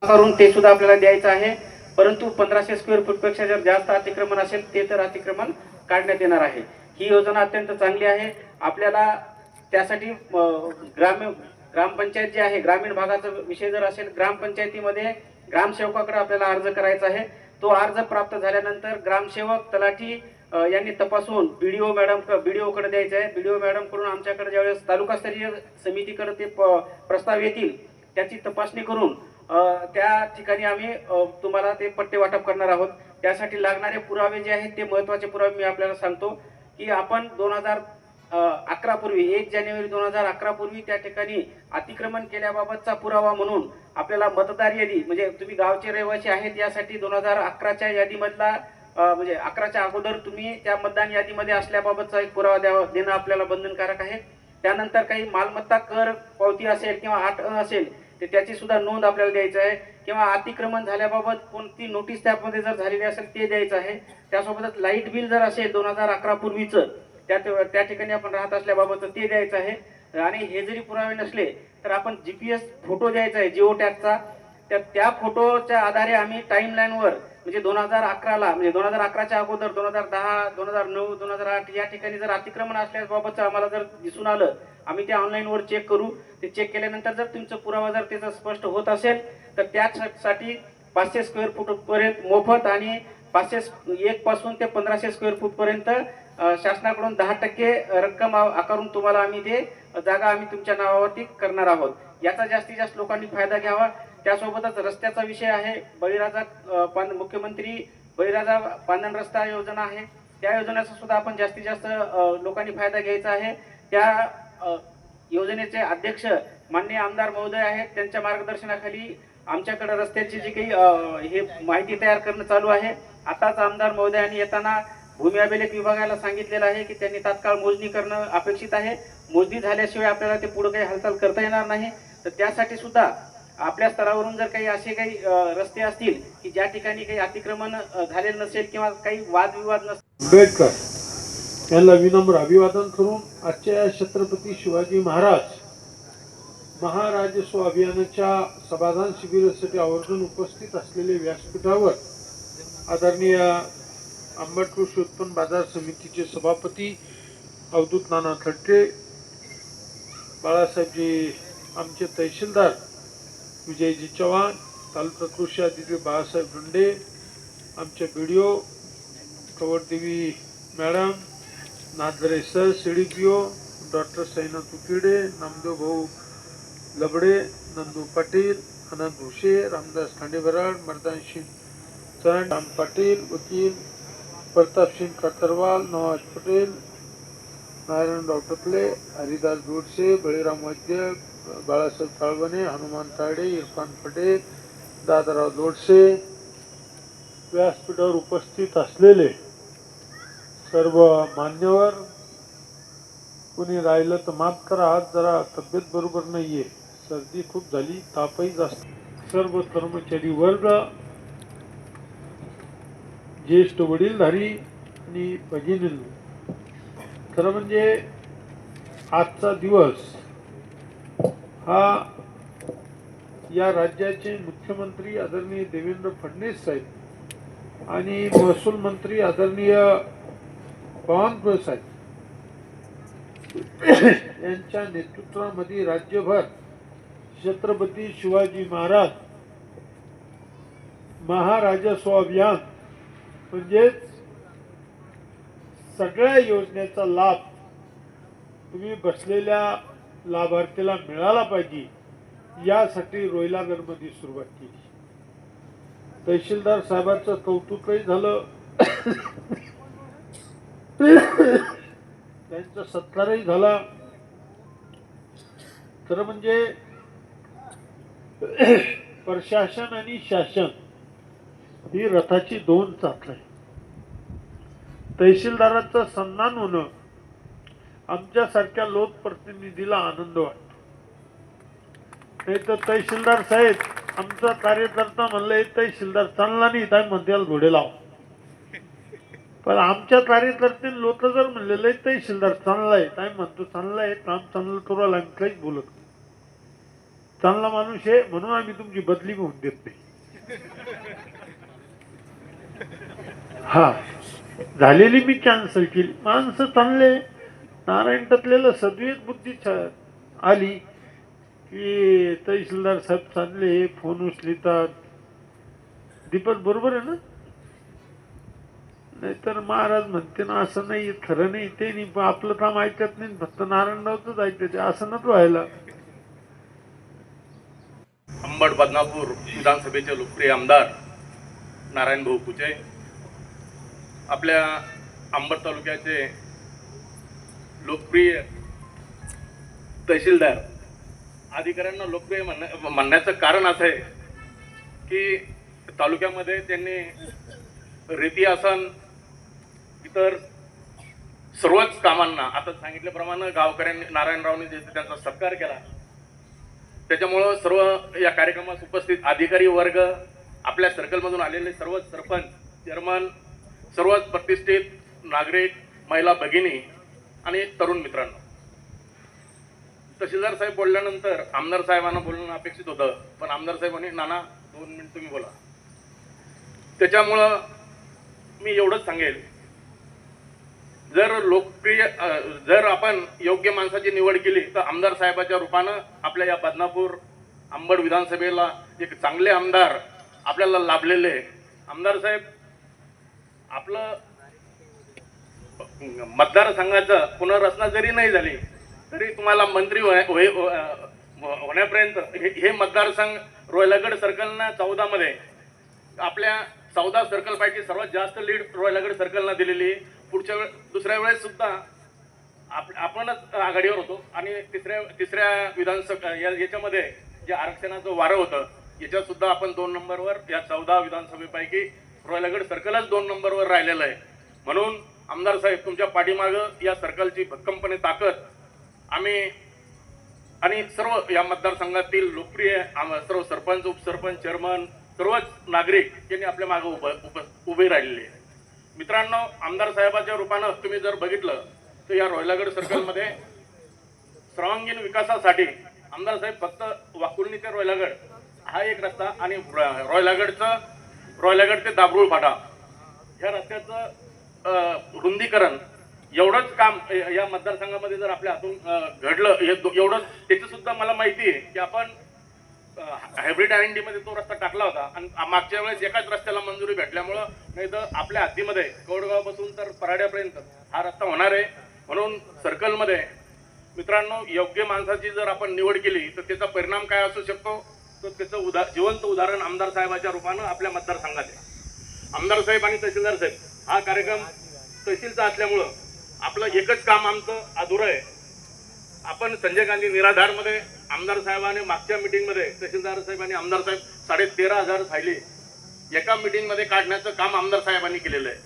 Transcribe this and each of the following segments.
करून ते सुद्धा आपल्याला द्यायचं आहे. परंतु 1500 स्क्वेअर फूटपेक्षा जर जास्त अतिक्रमण असेल ते तर अतिक्रमण काढण्यात येणार आहे. ही योजना अत्यंत चांगली आहे. आपल्याला त्यासाठी ग्रामपंचायत जी आहे, ग्रामीण भागाचा विषय जर असेल, ग्रामपंचायतीमध्ये ग्रामसेवकाकडे आपल्याला अर्ज करायचा आहे. तो अर्ज प्राप्त झाल्यानंतर ग्रामसेवक, तलाठी यांनी तपासून बीडीओकडे द्यायचं आहे. बीडीओ मॅडम कडून आमच्याकडे ज्यावेळेस तालुकास्तरीय समितीकडे ते प्रस्ताव येतील त्याची तपासणी करून त्या ठिकाणी आम्ही तुम्हाला ते पट्टे वाटप करणार आहोत. त्यासाठी लागणारे पुरावे जे आहेत ते महत्त्वाचे पुरावे मी आपल्याला सांगतो की आपण 2011 पूर्वी 1 जानेवारी 2011 पूर्वी त्या ठिकाणी अतिक्रमण केल्याबाबतचा पुरावा म्हणून आपल्याला मतदार यादी, म्हणजे तुम्ही गावचे रहिवासी आहेत यासाठी 2011च्या यादीमधला म्हणजे 11च्या अगोदर तुम्ही त्या मतदान यादीमध्ये असल्याबाबतचा एक पुरावा देणं आपल्याला बंधनकारक आहे. त्यानंतर काही मालमत्ता कर पावती असेल किंवा 8 असेल तर त्याची सुद्धा नोंद आपल्याला द्यायची आहे. किंवा अतिक्रमण झाल्याबाबत कोणती नोटीस त्यामध्ये जर झालेली असेल ते द्यायचं आहे. त्यासोबतच लाईट बिल जर असेल 2011 पूर्वीचं त्या ठिकाणी आपण राहत असल्याबाबत ते द्यायचं आहे. आणि हे जरी पुरावे नसले तर आपण GPS फोटो द्यायचा आहे जिओ टॅगचा. त्या फोटोच्या आधारे आम्ही टाइमलाईनवर म्हणजे 2011ला म्हणजे 2011च्या अगोदर 2010, 2009, 2008 या ठिकाणी जर अतिक्रमण असल्याबाबतचं आम्हाला जर दिसून आलं, आम्ही ते ऑनलाईनवर चेक करू. ते चेक केल्यानंतर जर तुमचा पुरावा जर त्याचा स्पष्ट होत असेल तर त्यासाठी 500 स्क्वेअर फूट पर्यंत मोफत आणि 501 पासून ते 1500 स्क्वेअर फूट पर्यंत शासनाकडून 10% रक्कम आकारून तुम्हाला आम्ही ते जागा आम्ही तुमच्या नावावरती करणार आहोत. याचा जास्तीत जास्त लोकांनी फायदा घ्यावा. त्यासोबतच रस्त्याचा विषय आहे. मुख्यमंत्री बळीराजा पांदन रस्ता योजना आहे. त्या योजनेचा सुद्धा आपण जास्तीत जास्त लोकांनी फायदा घ्यायचा आहे. त्या योजनेचे अध्यक्ष माननीय आमदार महोदय आहेत. त्यांच्या मार्गदर्शनाखाली आमच्याकडे रस्त्याची जी काही हे माहिती तयार करणं चालू आहे. आताच आमदार महोदयांनी येताना भूमी अभिलेख विभागाला सांगितलेलं आहे की त्यांनी तात्काळ मोजणी करणं अपेक्षित आहे. मोजणी झाल्याशिवाय आपल्याला ते पुढे काही हालचाल करता येणार नाही. तर त्यासाठी सुद्धा आपल्या स्तरावरून जर काही असे काही रस्ते असतील की ज्या ठिकाणी काही अतिक्रमण झालेलं नसेल किंवा काही वादविवाद नसेल, आंबेडकर यांना विनम्र अभिवादन करून आजच्या छत्रपती शिवाजी महाराजस्व अभियानाच्या समाधान शिबिरासाठी आवर्जून उपस्थित असलेले व्यासपीठावर आदरणीय आंबट कृषी उत्पन्न बाजार समितीचे सभापती अवधूत नाना खडके, बाळासाहेबजी आमचे तहसीलदार विजयजी चव्हाण, तालुका कृषी अधिकारी बाळासाहेब रुंडे, आमचे BDO Kavardevi madam, Nadre sir, CDPO doctor Sainath Ukide, Namdev Bhau Labde, Nandu Patil, आनंद भुसे, रामदास खांडेबराड, मर्दान सिंग चरण, राम पाटील, वकील प्रताप सिंग कातरवाल, नवाज पटेल, नारायण डॉक्टरले, हरिदास गोडसे, बळीराम वैद्य, बाळासाहेब ताळवणे, हनुमान ताडे, इरफान पटेल, दादाराव दोडसे, व्यासपीठावर उपस्थित असलेले सर्व मान्यवर, कुणी राहिलं तर माफ करा, आज जरा तब्येत बरोबर नाहीये, सर्दी खूप झाली, तापही जास्त. सर्व कर्मचारी वर्ग, ज्येष्ठ वडीलधारी आणि भगिनींनो, खरं म्हणजे आजचा दिवस हा या राज्याचे मुख्यमंत्री आदरणीय देवेंद्र फडणवीस साहेब आणि महसूल मंत्री आदरणीय बावनकुळे साहेब यांच्या नेतृत्वामध्ये राज्यभर छत्रपती शिवाजी महाराजस्व अभियान म्हणजेच सगळ्या योजनेचा लाभ तुम्ही बसलेल्या लाभार्थीला मिळाला पाहिजे यासाठी रोहिलागडमध्ये सुरुवात केली. तहसीलदार साहेबांचं कौतुकही झालं, त्यांचा सत्कारही झाला. खरं म्हणजे प्रशासन आणि शासन ही रथाची दोन चाक आहे. तहसीलदाराचा सन्मान होणं आमच्यासारख्या लोकप्रतिनिधीला आनंद वाटतो. नाही तर तहसीलदार साहेब आमचा कार्यकर्ता म्हणलं तहसीलदार चालला नाही काय म्हणते घोडे लाव, पण आमच्या कार्यकर्ते लोक जर म्हणलेलं तहसीलदार चाललाय काय म्हणतो चाललाय काम चांगलं करू आला, काहीच बोलत. चांगला माणूस आहे म्हणून आम्ही तुमची बदली होऊन देत नाही. हा झालेली मी कॅन्सल केली. माणसं चांगले नारायण टकलेलं सद्वित बुद्धी आली की तहसीलदार साहेब चांगले फोन उचलितात. दीपक बरोबर आहे ना? नाहीतर महाराज म्हणते ना असं नाही, खरं नाही, ते नाही, आपलं काम ऐकत नाही, फक्त नारायणरावच ऐकते. असं नच व्हायला. अंबड बदनापूर विधानसभेचे लोकप्रिय आमदार नारायण भाऊ कुचे, आपल्या अंबड तालुक्याचे लोकप्रिय तहसीलदार, अधिकाऱ्यांना लोकप्रिय म्हणण्याचं कारण असं आहे की तालुक्यामध्ये त्यांनी रेती आसन इतर सर्वच कामांना आता सांगितल्याप्रमाणे गावकऱ्यांनी नारायणरावने जे त्यांचा सत्कार केला, त्याच्यामुळं सर्व या कार्यक्रमास उपस्थित अधिकारी वर्ग, आपल्या सर्कलमधून आलेले सर्व सरपंच, चेअरमन, सर्वच प्रतिष्ठित नागरिक, महिला भगिनी आणि तरुण मित्रांनो, तहसीलदार साहेब बोलल्यानंतर आमदार साहेबांना बोलणं अपेक्षित होतं, पण आमदार साहेबांनी नाना 2 मिनिट तुम्ही बोला. त्याच्यामुळं मी एवढंच सांगेल, जर आपण योग्य माणसाची निवड केली तर आमदार साहेबाच्या रूपानं आपल्या या बदनापूर अंबड विधानसभेला एक चांगले आमदार आपल्याला लाभलेले. आमदार साहेब, आपलं मतदारसंघाचं पुनर्रचना जरी नाही झाली तरी तुम्हाला मंत्री होण्यापर्यंत हे मतदारसंघ रोयलागड सर्कलनं 14 मध्ये आपल्या 14 सर्कलपैकी सर्वात जास्त लीड रोयलागड सर्कलनं दिलेली. दुसऱ्या वेळेस सुद्धा आपणच आघाडीवर होतो आणि तिसऱ्या विधानसभा याच्यामध्ये जे आरक्षणाचं वारं होतं याच्यात सुद्धा आपण 2 नंबरवर, या 14 विधानसभेपैकी रोयलागड सर्कलच 2 नंबरवर राहिलेलं आहे. म्हणून आमदार साहेब, तुमच्या पाठीमागं या सर्कलची भक्कमपणे ताकद आम्ही आणि सर्व या मतदारसंघातील लोकप्रिय सर्व सरपंच, उपसरपंच, चेअरमन, सर्वच नागरिक यांनी आपल्या मागे उभे राहिलेले आहे. मित्रांनो, आमदार साहेबाच्या रूपानं तुम्ही जर बघितलं तर या रोयलागड सर्कलमध्ये सर्वांगीण विकासासाठी आमदार साहेब फक्त वाकुर्णी ते रोयलागड हा एक रस्ता आणि रोयलागड ते दाबरूळ फाटा ह्या रस्त्याचं रुंदीकरण एवढंच काम या मतदारसंघामध्ये जर आपल्या हातून घडलं, एवढंच. त्याचं सुद्धा मला माहिती आहे की आपण हायब्रिड R&D मध्ये तो रस्ता टाकला होता आणि मागच्या वेळेस एकाच रस्त्याला मंजुरी भेटल्यामुळं, नाही तर आपल्या हद्दीमध्ये कवडगावपासून तर पराड्यापर्यंत हा रस्ता होणार आहे. म्हणून सर्कलमध्ये मित्रांनो, योग्य माणसाची जर आपण निवड केली तर त्याचा परिणाम काय असू शकतो, तर त्याचं जिवंत उदाहरण आमदार साहेबाच्या रूपानं आपल्या मतदारसंघात आहे. आमदार साहेब आणि तहसीलदार साहेब, हा कार्यक्रम तहसीलचा असल्यामुळं आपलं एकच काम आमचं अधुरं आहे. आपण संजय गांधी निराधारमध्ये आमदार साहेबांनी मागच्या मीटिंगमध्ये तहसीलदार साहेब आणि आमदार साहेब 13,500 फायली एका मीटिंगमध्ये काढण्याचं काम आमदार साहेबांनी केलेलं आहे.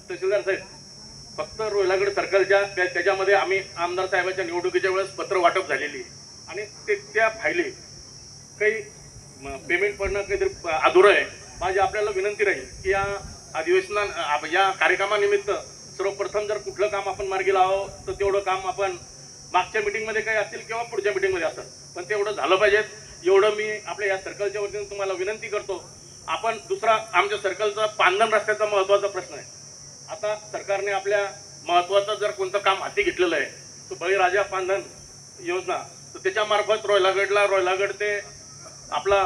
तहसीलदार साहेब, फक्त रोयलागड सर्कलच्या त्याच्यामध्ये आम्ही आमदार साहेबांच्या निवडणुकीच्या वेळेस पत्र वाटप झालेली आणि त्या फायली काही पेमेंट पडणं काहीतरी अधुरं आहे. माझी आपल्याला विनंती राहील की या या कार्यक्रमानिमित्त सर्वप्रथम जर कुठलं काम आपण मार्गी लावावं तर तेवढं काम आपण मागच्या मीटिंगमध्ये काही असतील किंवा पुढच्या मीटिंगमध्ये असेल, पण तेवढं झालं पाहिजे. एवढं मी आपल्या या सर्कलच्या वतीने तुम्हाला विनंती करतो. आपण दुसरा आमच्या सर्कलचा पांधन रस्त्याचा महत्त्वाचा प्रश्न आहे. आता सरकारने आपल्या महत्त्वाचं जर कोणतं काम हाती घेतलेलं आहे तर बळीराजा पांधन योजना, तर त्याच्यामार्फत रोयलागड ते आपला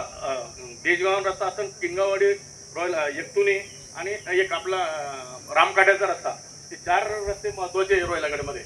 देशगाव रस्ता असेल, किंगावाडी, एकतुनी आणि एक आपला रामकाठ्याचा रस्ता, हे 4 रस्ते महत्त्वाचे आहे रोयलागडमध्ये.